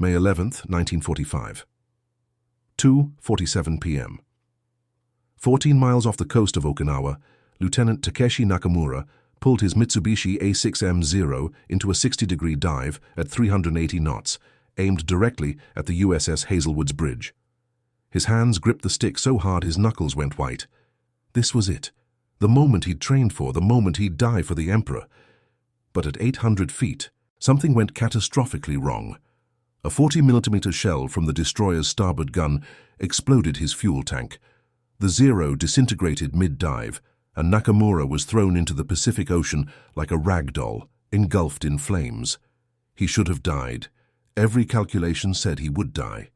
May 11, 1945. 2:47 p.m. 14 miles off the coast of Okinawa, Lieutenant Takeshi Nakamura pulled his Mitsubishi A6M0 into a 60-degree dive at 380 knots, aimed directly at the USS Hazelwood's bridge. His hands gripped the stick so hard his knuckles went white. This was it, the moment he'd trained for, the moment he'd die for the Emperor. But at 800 feet, something went catastrophically wrong. A 40mm shell from the destroyer's starboard gun exploded his fuel tank. The Zero disintegrated mid-dive, and Nakamura was thrown into the Pacific Ocean like a rag doll, engulfed in flames. He should have died. Every calculation said he would die.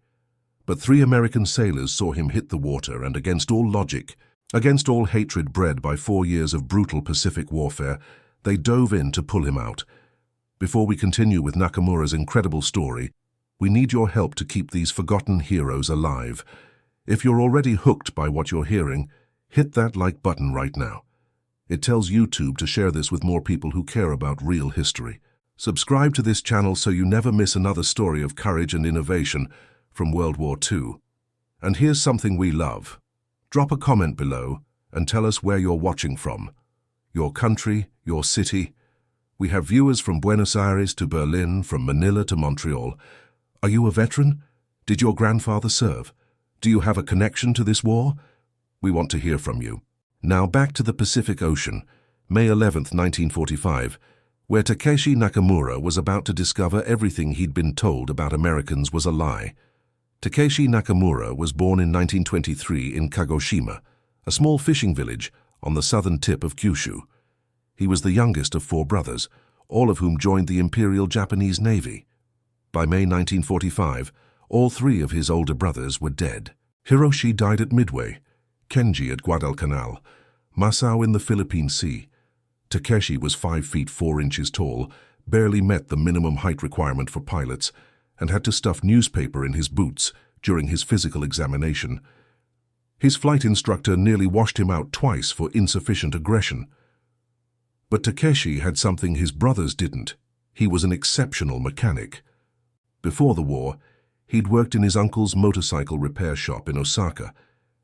But 3 American sailors saw him hit the water, and against all logic, against all hatred bred by 4 years of brutal Pacific warfare, they dove in to pull him out. Before we continue with Nakamura's incredible story, we need your help to keep these forgotten heroes alive. If you're already hooked by what you're hearing, hit that like button right now. It tells YouTube to share this with more people who care about real history. Subscribe to this channel so you never miss another story of courage and innovation from World War II. And here's something we love. Drop a comment below and tell us where you're watching from. Your country, your city. We have viewers from Buenos Aires to Berlin, from Manila to Montreal. Are you a veteran? Did your grandfather serve? Do you have a connection to this war? We want to hear from you. Now back to the Pacific Ocean, May 11, 1945, where Takeshi Nakamura was about to discover everything he'd been told about Americans was a lie. Takeshi Nakamura was born in 1923 in Kagoshima, a small fishing village on the southern tip of Kyushu. He was the youngest of 4 brothers, all of whom joined the Imperial Japanese Navy. By May 1945, all 3 of his older brothers were dead. Hiroshi died at Midway, Kenji at Guadalcanal, Masao in the Philippine Sea. Takeshi was 5 feet 4 inches tall, barely met the minimum height requirement for pilots, and had to stuff newspaper in his boots during his physical examination. His flight instructor nearly washed him out twice for insufficient aggression. But Takeshi had something his brothers didn't. He was an exceptional mechanic. Before the war, he'd worked in his uncle's motorcycle repair shop in Osaka,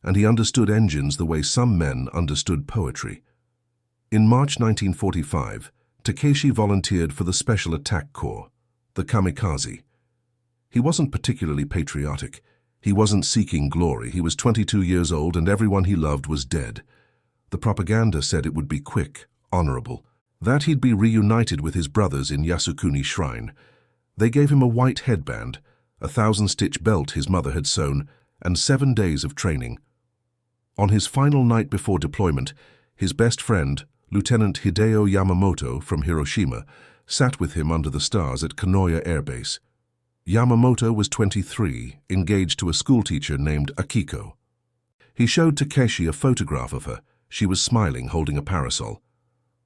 and he understood engines the way some men understood poetry. In March 1945, Takeshi volunteered for the Special Attack Corps, the Kamikaze. He wasn't particularly patriotic. He wasn't seeking glory. He was 22 years old and everyone he loved was dead. The propaganda said it would be quick, honorable, that he'd be reunited with his brothers in Yasukuni Shrine. They gave him a white headband, a 1,000-stitch belt his mother had sewn, and 7 days of training. On his final night before deployment, his best friend, Lieutenant Hideo Yamamoto from Hiroshima, sat with him under the stars at Kanoya Air Base. Yamamoto was 23, engaged to a schoolteacher named Akiko. He showed Takeshi a photograph of her. She was smiling, holding a parasol.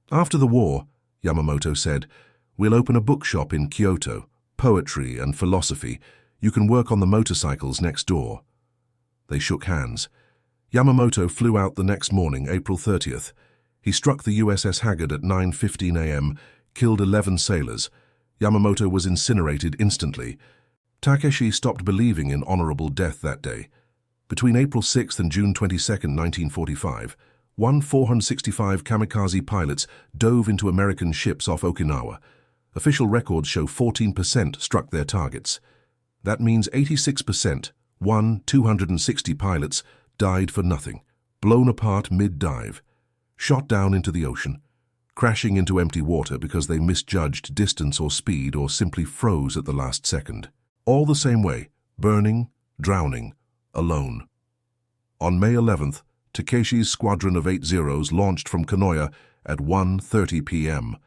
After the war, Yamamoto said, "We'll open a bookshop in Kyoto, poetry and philosophy. You can work on the motorcycles next door." They shook hands. Yamamoto flew out the next morning, April 30th. He struck the USS Haggard at 9:15 a.m., killed 11 sailors. Yamamoto was incinerated instantly. Takeshi stopped believing in honorable death that day. Between April 6th and June 22nd, 1945, 465 kamikaze pilots dove into American ships off Okinawa. Official records show 14% struck their targets. That means 86%, 260 pilots, died for nothing, blown apart mid-dive, shot down into the ocean, crashing into empty water because they misjudged distance or speed or simply froze at the last second. All the same way, burning, drowning, alone. On May 11th, Takeshi's squadron of 8 Zeros launched from Kanoya at 1:30 p.m.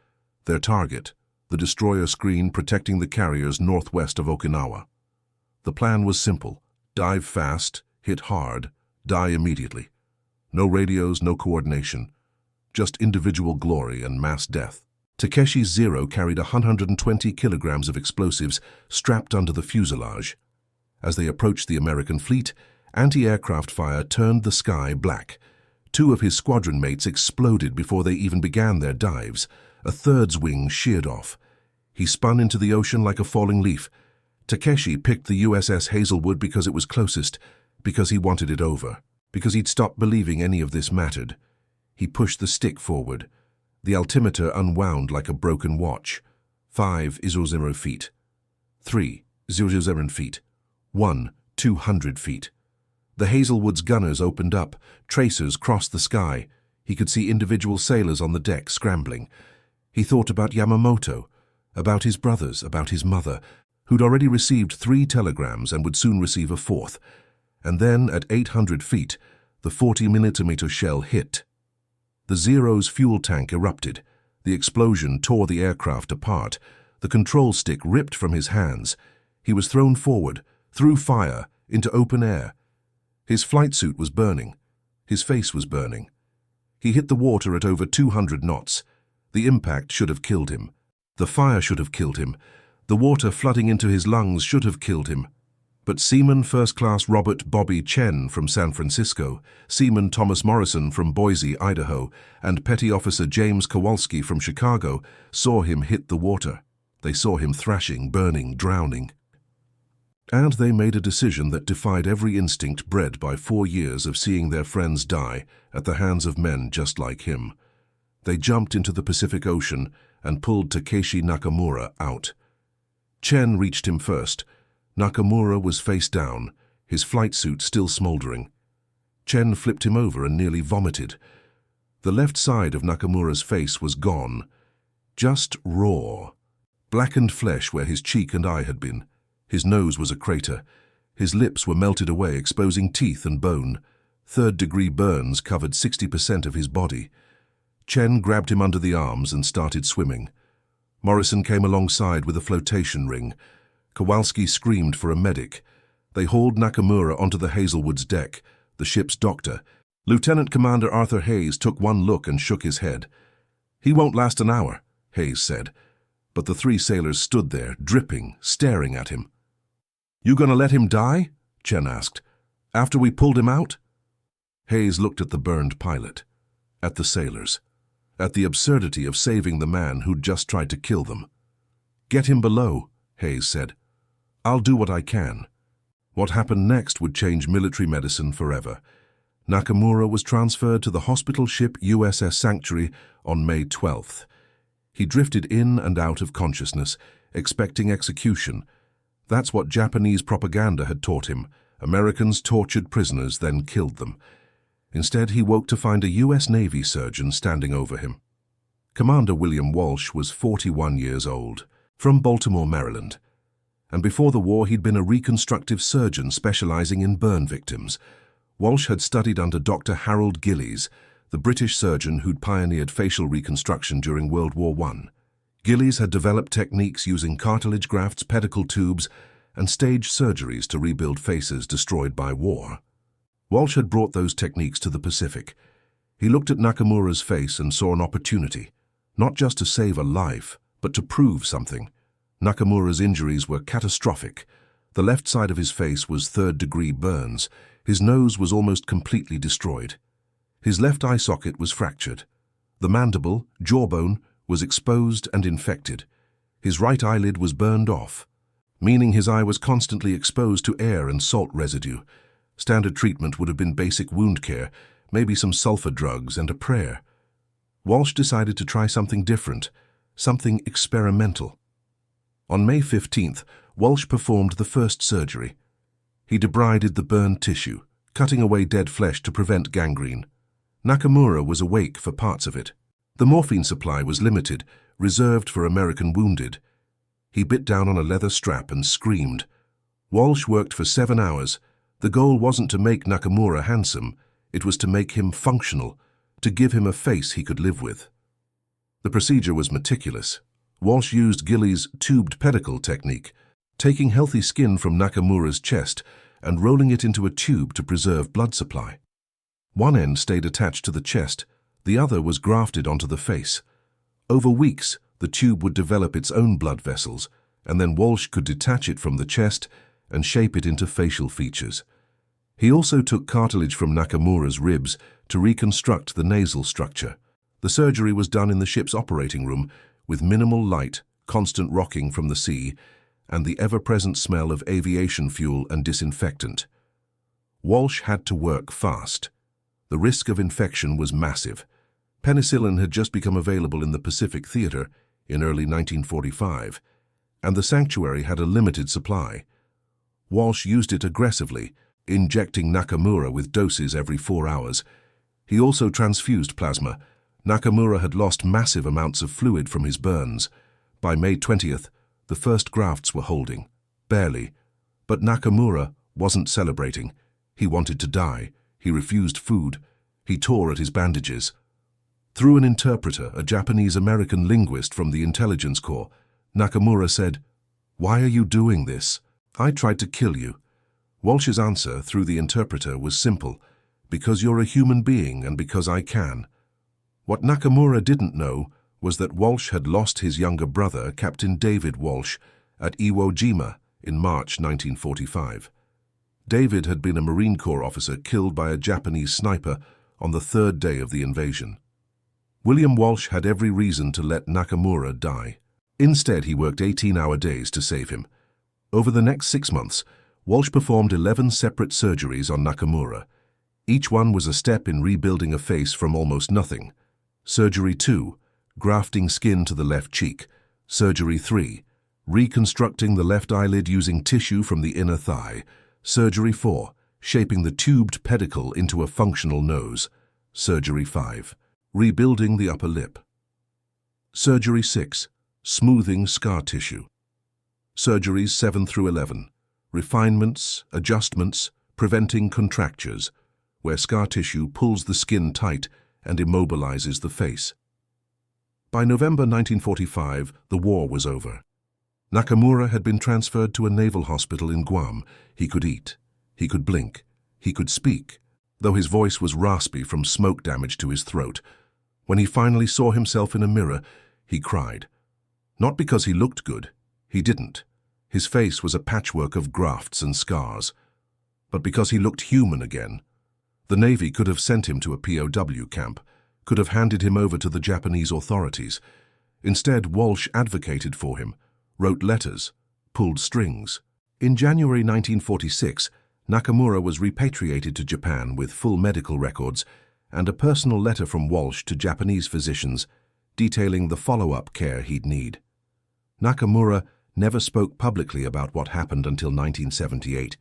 Their target, the destroyer screen protecting the carriers northwest of Okinawa. The plan was simple: dive fast, hit hard, die immediately. No radios, no coordination. Just individual glory and mass death. Takeshi's Zero carried 120 kilograms of explosives strapped under the fuselage. As they approached the American fleet, anti-aircraft fire turned the sky black. 2 of his squadron mates exploded before they even began their dives. A third's wing sheared off. He spun into the ocean like a falling leaf. Takeshi picked the USS Hazelwood because it was closest, because he wanted it over, because he'd stopped believing any of this mattered. He pushed the stick forward. The altimeter unwound like a broken watch. 500 feet. 300 feet. 200 feet. The Hazelwood's gunners opened up. Tracers crossed the sky. He could see individual sailors on the deck scrambling. He thought about Yamamoto, about his brothers, about his mother, who'd already received 3 telegrams and would soon receive a 4th. And then, at 800 feet, the 40mm shell hit. The Zero's fuel tank erupted. The explosion tore the aircraft apart. The control stick ripped from his hands. He was thrown forward, through fire, into open air. His flight suit was burning. His face was burning. He hit the water at over 200 knots. The impact should have killed him. The fire should have killed him. The water flooding into his lungs should have killed him. But Seaman First Class Robert Bobby Chen from San Francisco, Seaman Thomas Morrison from Boise, Idaho, and Petty Officer James Kowalski from Chicago saw him hit the water. They saw him thrashing, burning, drowning. And they made a decision that defied every instinct bred by 4 years of seeing their friends die at the hands of men just like him. They jumped into the Pacific Ocean and pulled Takeshi Nakamura out. Chen reached him first. Nakamura was face down, his flight suit still smoldering. Chen flipped him over and nearly vomited. The left side of Nakamura's face was gone, just raw. Blackened flesh where his cheek and eye had been. His nose was a crater. His lips were melted away, exposing teeth and bone. 3rd-degree burns covered 60% of his body. Chen grabbed him under the arms and started swimming. Morrison came alongside with a flotation ring. Kowalski screamed for a medic. They hauled Nakamura onto the Hazelwood's deck, the ship's doctor. Lieutenant Commander Arthur Hayes took one look and shook his head. "He won't last an hour," Hayes said. But the 3 sailors stood there, dripping, staring at him. "You gonna let him die?" Chen asked. "After we pulled him out?" Hayes looked at the burned pilot, at the sailors, at the absurdity of saving the man who'd just tried to kill them. "Get him below," Hayes said. "I'll do what I can." What happened next would change military medicine forever. Nakamura was transferred to the hospital ship USS Sanctuary on May 12th. He drifted in and out of consciousness, expecting execution. That's what Japanese propaganda had taught him. Americans tortured prisoners, then killed them. Instead, he woke to find a U.S. Navy surgeon standing over him. Commander William Walsh was 41 years old, from Baltimore, Maryland. And before the war, he'd been a reconstructive surgeon specializing in burn victims. Walsh had studied under Dr. Harold Gillies, the British surgeon who'd pioneered facial reconstruction during World War I. Gillies had developed techniques using cartilage grafts, pedicle tubes, and staged surgeries to rebuild faces destroyed by war. Walsh had brought those techniques to the Pacific. He looked at Nakamura's face and saw an opportunity, not just to save a life, but to prove something. Nakamura's injuries were catastrophic. The left side of his face was 3rd-degree burns. His nose was almost completely destroyed. His left eye socket was fractured. The mandible, jawbone, was exposed and infected. His right eyelid was burned off, meaning his eye was constantly exposed to air and salt residue. Standard treatment would have been basic wound care, maybe some sulfur drugs and a prayer. Walsh decided to try something different, something experimental. On May 15th, Walsh performed the first surgery. He debrided the burned tissue, cutting away dead flesh to prevent gangrene. Nakamura was awake for parts of it. The morphine supply was limited, reserved for American wounded. He bit down on a leather strap and screamed. Walsh worked for 7 hours. The goal wasn't to make Nakamura handsome, it was to make him functional, to give him a face he could live with. The procedure was meticulous. Walsh used Gillies' tubed pedicle technique, taking healthy skin from Nakamura's chest and rolling it into a tube to preserve blood supply. One end stayed attached to the chest, the other was grafted onto the face. Over weeks, the tube would develop its own blood vessels, and then Walsh could detach it from the chest and shape it into facial features. He also took cartilage from Nakamura's ribs to reconstruct the nasal structure. The surgery was done in the ship's operating room, with minimal light, constant rocking from the sea, and the ever-present smell of aviation fuel and disinfectant. Walsh had to work fast. The risk of infection was massive. Penicillin had just become available in the Pacific Theater in early 1945, and the sanctuary had a limited supply. Walsh used it aggressively, injecting Nakamura with doses every 4 hours. He also transfused plasma. Nakamura had lost massive amounts of fluid from his burns. By May 20th, the first grafts were holding. Barely. But Nakamura wasn't celebrating. He wanted to die. He refused food. He tore at his bandages. Through an interpreter, a Japanese-American linguist from the Intelligence Corps, Nakamura said, "Why are you doing this? I tried to kill you." Walsh's answer, through the interpreter, was simple: "Because you're a human being and because I can." What Nakamura didn't know was that Walsh had lost his younger brother, Captain David Walsh, at Iwo Jima in March 1945. David had been a Marine Corps officer killed by a Japanese sniper on the third day of the invasion. William Walsh had every reason to let Nakamura die. Instead, he worked 18-hour days to save him. Over the next 6 months, Walsh performed 11 separate surgeries on Nakamura. Each one was a step in rebuilding a face from almost nothing. Surgery 2, grafting skin to the left cheek. Surgery 3, reconstructing the left eyelid using tissue from the inner thigh. Surgery 4, shaping the tubed pedicle into a functional nose. Surgery 5, rebuilding the upper lip. Surgery 6, smoothing scar tissue. Surgeries 7 through 11, refinements, adjustments, preventing contractures, where scar tissue pulls the skin tight and immobilizes the face. By November 1945, the war was over. Nakamura had been transferred to a naval hospital in Guam. He could eat. He could blink. He could speak, though his voice was raspy from smoke damage to his throat. When he finally saw himself in a mirror, he cried. Not because he looked good. He didn't. His face was a patchwork of grafts and scars. But because he looked human again. The Navy could have sent him to a POW camp, could have handed him over to the Japanese authorities. Instead, Walsh advocated for him, wrote letters, pulled strings. In January 1946, Nakamura was repatriated to Japan with full medical records and a personal letter from Walsh to Japanese physicians detailing the follow-up care he'd need. Nakamura never spoke publicly about what happened until 1978.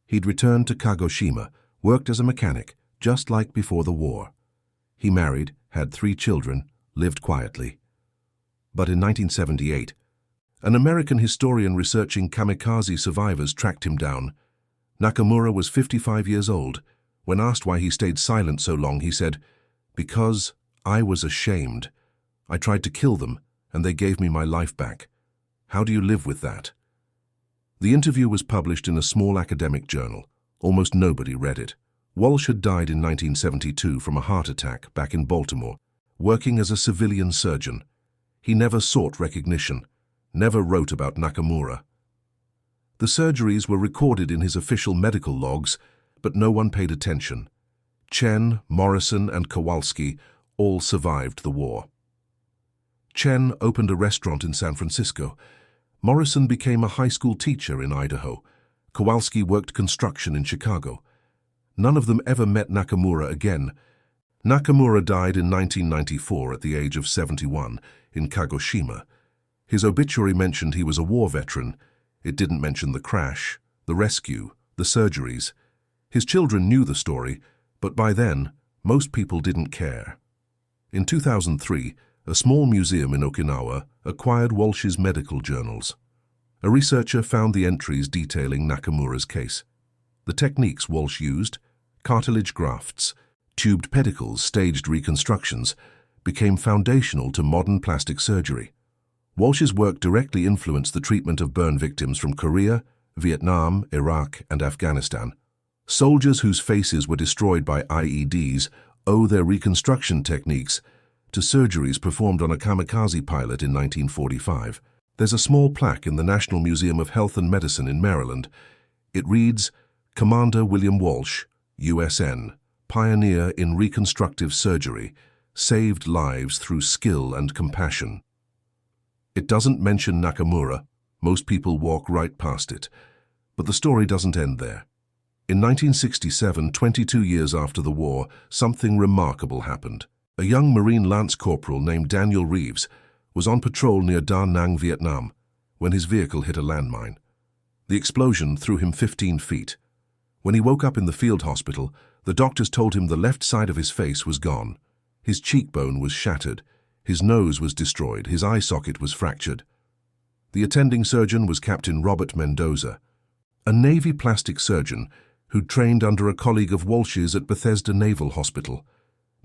He'd returned to Kagoshima, worked as a mechanic, just like before the war. He married, had 3 children, lived quietly. But in 1978, an American historian researching Kamikaze survivors tracked him down. Nakamura was 55 years old. When asked why he stayed silent so long, he said, "Because I was ashamed. I tried to kill them, and they gave me my life back. How do you live with that?" The interview was published in a small academic journal. Almost nobody read it. Walsh had died in 1972 from a heart attack back in Baltimore, working as a civilian surgeon. He never sought recognition, never wrote about Nakamura. The surgeries were recorded in his official medical logs, but no one paid attention. Chen, Morrison, and Kowalski all survived the war. Chen opened a restaurant in San Francisco. Morrison became a high school teacher in Idaho. Kowalski worked construction in Chicago. None of them ever met Nakamura again. Nakamura died in 1994 at the age of 71 in Kagoshima. His obituary mentioned he was a war veteran. It didn't mention the crash, the rescue, the surgeries. His children knew the story, but by then, most people didn't care. In 2003, a small museum in Okinawa acquired Walsh's medical journals. A researcher found the entries detailing Nakamura's case. The techniques Walsh used, cartilage grafts, tubed pedicles, staged reconstructions, became foundational to modern plastic surgery. Walsh's work directly influenced the treatment of burn victims from Korea, Vietnam, Iraq, and Afghanistan. Soldiers whose faces were destroyed by IEDs owe their reconstruction techniques to surgeries performed on a Kamikaze pilot in 1945. There's a small plaque in the National Museum of Health and Medicine in Maryland. It reads, "Commander William Walsh, USN, pioneer in reconstructive surgery, saved lives through skill and compassion." It doesn't mention Nakamura, Most people walk right past it. But the story doesn't end there. In 1967, 22 years after the war, something remarkable happened. A young Marine Lance Corporal named Daniel Reeves was on patrol near Da Nang, Vietnam, when his vehicle hit a landmine. The explosion threw him 15 feet. When he woke up in the field hospital, the doctors told him the left side of his face was gone. His cheekbone was shattered, his nose was destroyed, his eye socket was fractured. The attending surgeon was Captain Robert Mendoza, a Navy plastic surgeon who'd trained under a colleague of Walsh's at Bethesda Naval Hospital.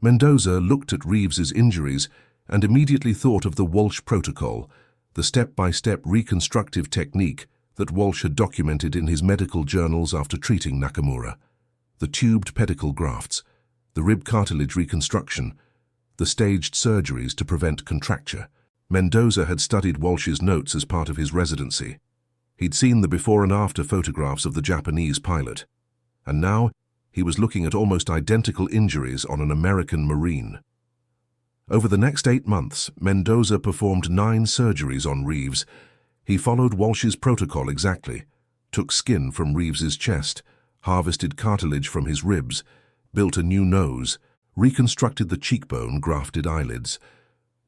Mendoza looked at Reeves's injuries and immediately thought of the Walsh Protocol, the step-by-step reconstructive technique that Walsh had documented in his medical journals after treating Nakamura. The tubed pedicle grafts, the rib cartilage reconstruction, the staged surgeries to prevent contracture. Mendoza had studied Walsh's notes as part of his residency. He'd seen the before and after photographs of the Japanese pilot, and now he was looking at almost identical injuries on an American Marine. Over the next 8 months, Mendoza performed 9 surgeries on Reeves. He followed Walsh's protocol exactly, took skin from Reeves's chest, harvested cartilage from his ribs, built a new nose, reconstructed the cheekbone, grafted eyelids.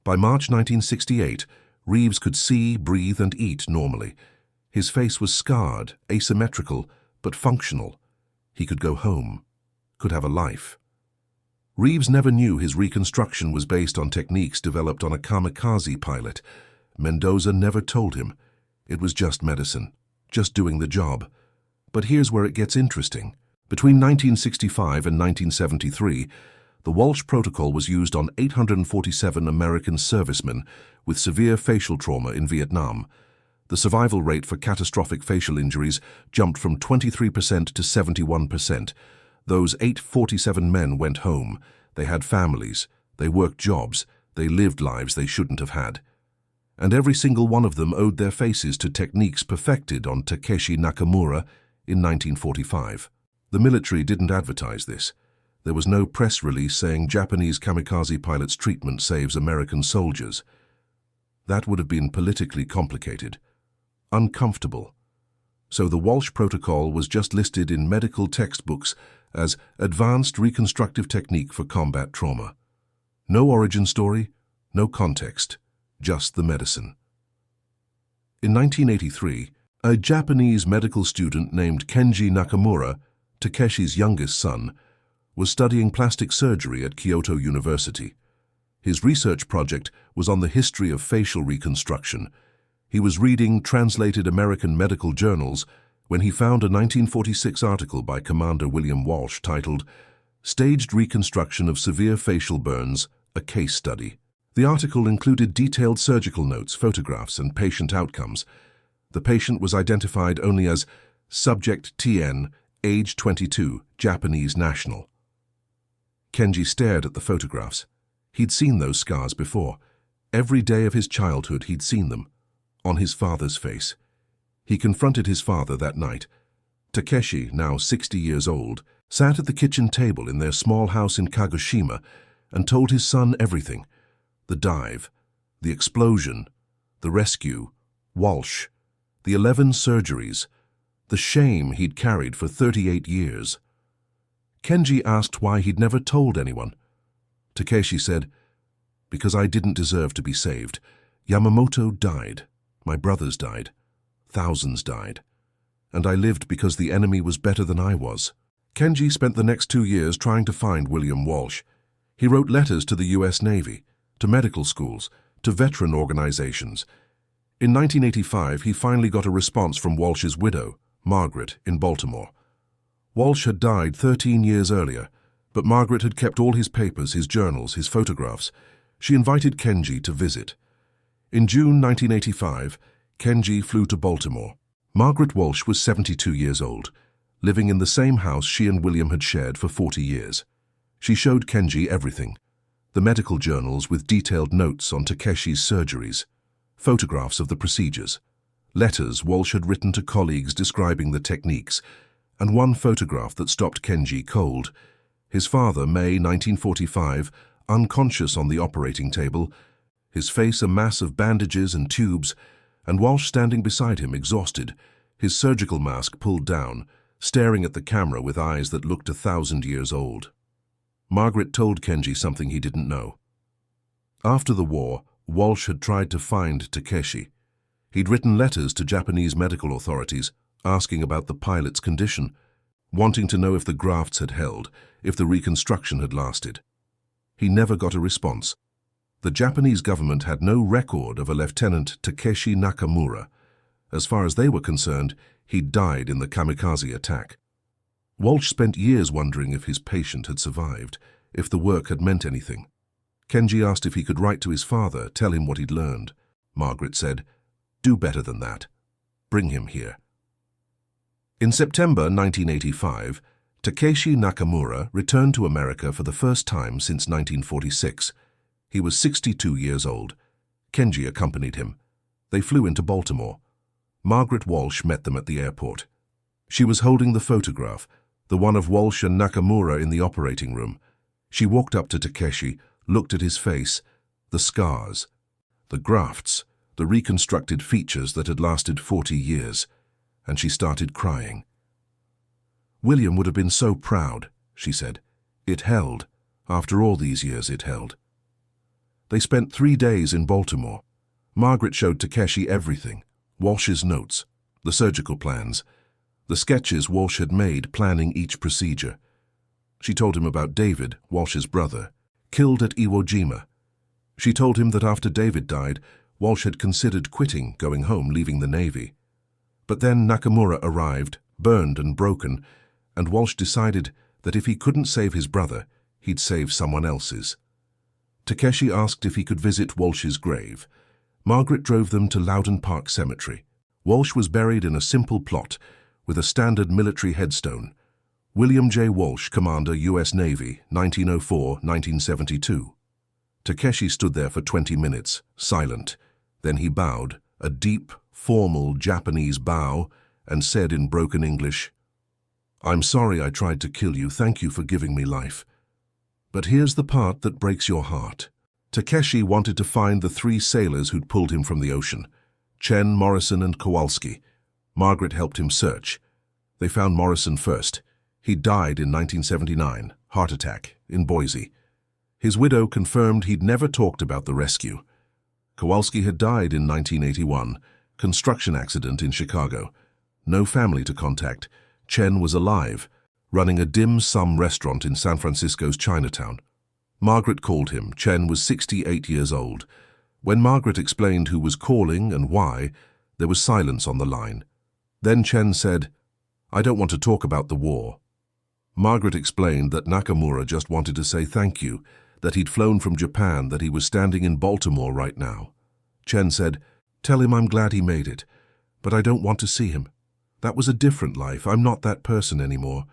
By March 1968, Reeves could see, breathe, and eat normally. His face was scarred, asymmetrical, but functional. He could go home, could have a life. Reeves never knew his reconstruction was based on techniques developed on a Kamikaze pilot. Mendoza never told him. It was just medicine, just doing the job. But here's where it gets interesting. Between 1965 and 1973, the Walsh Protocol was used on 847 American servicemen with severe facial trauma in Vietnam. The survival rate for catastrophic facial injuries jumped from 23% to 71%. Those 847 men went home. They had families, they worked jobs, they lived lives they shouldn't have had. And every single one of them owed their faces to techniques perfected on Takeshi Nakamura in 1945. The military didn't advertise this. There was no press release saying Japanese kamikaze pilot's treatment saves American soldiers. That would have been politically complicated, uncomfortable. So the Walsh Protocol was just listed in medical textbooks as advanced reconstructive technique for combat trauma. No origin story, no context, just the medicine. In 1983, a Japanese medical student named Kenji Nakamura, Takeshi's youngest son, was studying plastic surgery at Kyoto University. His research project was on the history of facial reconstruction. He was reading translated American medical journals when he found a 1946 article by Commander William Walsh titled "Staged Reconstruction of Severe Facial Burns, a Case Study." The article included detailed surgical notes, photographs, and patient outcomes. The patient was identified only as Subject TN, age 22, Japanese national. Kenji stared at the photographs. He'd seen those scars before. Every day of his childhood he'd seen them, on his father's face. He confronted his father that night. Takeshi, now 60 years old, sat at the kitchen table in their small house in Kagoshima and told his son everything. The dive, the explosion, the rescue, Walsh, the 11 surgeries, the shame he'd carried for 38 years. Kenji asked why he'd never told anyone. Takeshi said, "Because I didn't deserve to be saved. Yamamoto died. My brothers died. Thousands died. And I lived because the enemy was better than I was." Kenji spent the next 2 years trying to find William Walsh. He wrote letters to the U.S. Navy, to medical schools, to veteran organizations. In 1985, he finally got a response from Walsh's widow, Margaret, in Baltimore. Walsh had died 13 years earlier, but Margaret had kept all his papers, his journals, his photographs. She invited Kenji to visit. In June 1985, Kenji flew to Baltimore. Margaret Walsh was 72 years old, living in the same house she and William had shared for 40 years. She showed Kenji everything: the medical journals with detailed notes on Takeshi's surgeries, photographs of the procedures, letters Walsh had written to colleagues describing the techniques, and one photograph that stopped Kenji cold. His father, May 1945, unconscious on the operating table, his face a mass of bandages and tubes, and Walsh standing beside him, exhausted, his surgical mask pulled down, staring at the camera with eyes that looked 1,000 years old. Margaret told Kenji something he didn't know. After the war, Walsh had tried to find Takeshi. He'd written letters to Japanese medical authorities, asking about the pilot's condition, wanting to know if the grafts had held, if the reconstruction had lasted. He never got a response. The Japanese government had no record of a Lieutenant Takeshi Nakamura. As far as they were concerned, he'd died in the Kamikaze attack. Walsh spent years wondering if his patient had survived, if the work had meant anything. Kenji asked if he could write to his father, tell him what he'd learned. Margaret said, "Do better than that. Bring him here." In September 1985, Takeshi Nakamura returned to America for the first time since 1946. He was 62 years old. Kenji accompanied him. They flew into Baltimore. Margaret Walsh met them at the airport. She was holding the photograph, the one of Walsh and Nakamura in the operating room. She walked up to Takeshi, looked at his face, the scars, the grafts, the reconstructed features that had lasted 40 years, and she started crying. "William would have been so proud," she said. "It held. After all these years, it held." They spent 3 days in Baltimore. Margaret showed Takeshi everything: Walsh's notes, the surgical plans, the sketches Walsh had made planning each procedure. She told him about David, Walsh's brother, killed at Iwo Jima. She told him that after David died, Walsh had considered quitting, going home, leaving the Navy. But then Nakamura arrived, burned and broken, and Walsh decided that if he couldn't save his brother, he'd save someone else's. Takeshi asked if he could visit Walsh's grave. Margaret drove them to Loudon Park Cemetery. Walsh was buried in a simple plot with a standard military headstone. William J. Walsh, Commander, U.S. Navy, 1904-1972. Takeshi stood there for 20 minutes, silent. Then he bowed, a deep, formal Japanese bow, and said in broken English, "I'm sorry I tried to kill you. Thank you for giving me life. But here's the part that breaks your heart." Takeshi wanted to find the 3 sailors who'd pulled him from the ocean: Chen, Morrison, and Kowalski. Margaret helped him search. They found Morrison first. He died in 1979, heart attack, in Boise. His widow confirmed he'd never talked about the rescue. Kowalski had died in 1981, construction accident in Chicago. No family to contact. Chen was alive, running a dim sum restaurant in San Francisco's Chinatown. Margaret called him. Chen was 68 years old. When Margaret explained who was calling and why, there was silence on the line. Then Chen said, "I don't want to talk about the war." Margaret explained that Nakamura just wanted to say thank you, that he'd flown from Japan, that he was standing in Baltimore right now. Chen said, "Tell him I'm glad he made it, but I don't want to see him. That was a different life. I'm not that person anymore."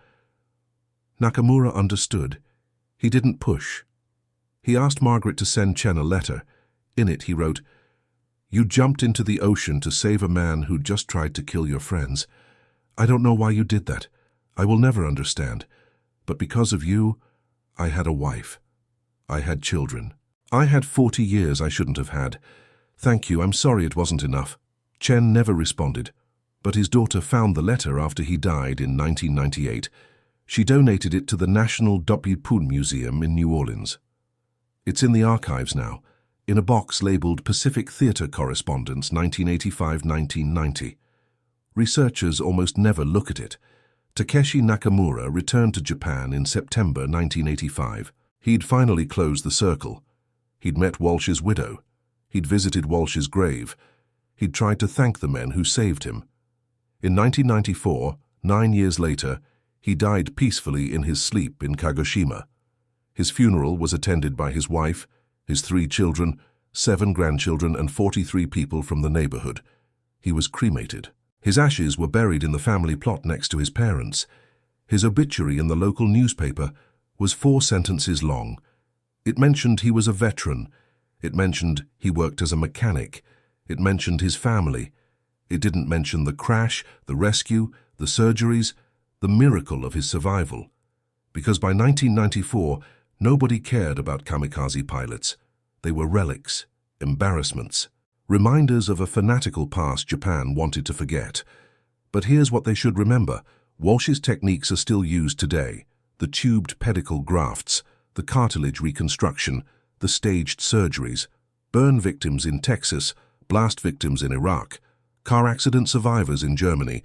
Nakamura understood. He didn't push. He asked Margaret to send Chen a letter. In it he wrote, "You jumped into the ocean to save a man who'd just tried to kill your friends. I don't know why you did that. I will never understand. But because of you, I had a wife. I had children. I had 40 years I shouldn't have had. Thank you. I'm sorry it wasn't enough." Chen never responded, but his daughter found the letter after he died in 1998. She donated it to the National Dopypun Museum in New Orleans. It's in the archives now, in a box labeled Pacific Theater Correspondence 1985-1990. Researchers almost never look at it. Takeshi Nakamura returned to Japan in September 1985. He'd finally closed the circle. He'd met Walsh's widow. He'd visited Walsh's grave. He'd tried to thank the men who saved him. In 1994, 9 years later, he died peacefully in his sleep in Kagoshima. His funeral was attended by his wife, his 3 children, 7 grandchildren, and 43 people from the neighborhood. He was cremated. His ashes were buried in the family plot next to his parents. His obituary in the local newspaper was 4 sentences long. It mentioned he was a veteran. It mentioned he worked as a mechanic. It mentioned his family. It didn't mention the crash, the rescue, the surgeries, the miracle of his survival. Because by 1994, nobody cared about kamikaze pilots. They were relics, embarrassments, Reminders of a fanatical past Japan wanted to forget. But here's what they should remember. Walsh's techniques are still used today. The tubed pedicle grafts, the cartilage reconstruction, the staged surgeries, burn victims in Texas, blast victims in Iraq, car accident survivors in Germany.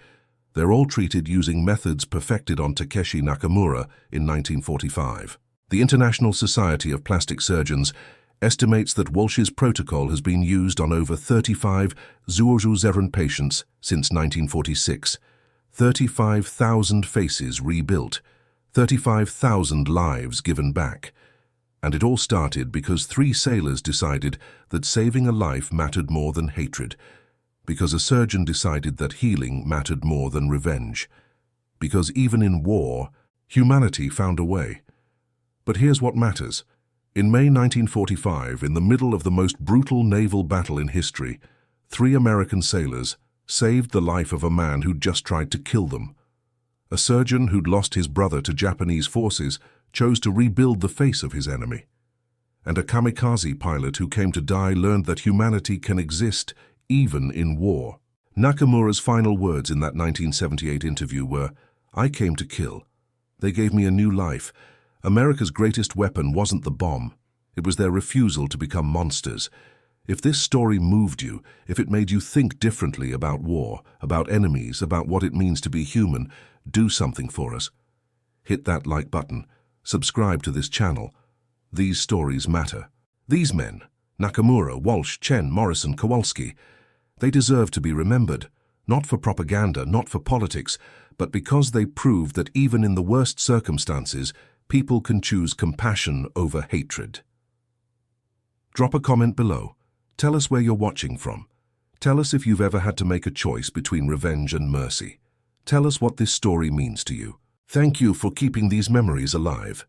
They're all treated using methods perfected on Takeshi Nakamura in 1945. The International Society of Plastic Surgeons estimates that Walsh's protocol has been used on over 35 Zuozuzeran patients since 1946. 35,000 faces rebuilt, 35,000 lives given back. And it all started because 3 sailors decided that saving a life mattered more than hatred, because a surgeon decided that healing mattered more than revenge, because even in war, humanity found a way. But here's what matters. In May 1945, in the middle of the most brutal naval battle in history, 3 American sailors saved the life of a man who'd just tried to kill them. A surgeon who'd lost his brother to Japanese forces chose to rebuild the face of his enemy. And a kamikaze pilot who came to die learned that humanity can exist even in war. Nakamura's final words in that 1978 interview were, "I came to kill. They gave me a new life. America's greatest weapon wasn't the bomb. It was their refusal to become monsters." If this story moved you, if it made you think differently about war, about enemies, about what it means to be human, do something for us. Hit that like button. Subscribe to this channel. These stories matter. These men, Nakamura, Walsh, Chen, Morrison, Kowalski, they deserve to be remembered, not for propaganda, not for politics, but because they proved that even in the worst circumstances, people can choose compassion over hatred. Drop a comment below. Tell us where you're watching from. Tell us if you've ever had to make a choice between revenge and mercy. Tell us what this story means to you. Thank you for keeping these memories alive.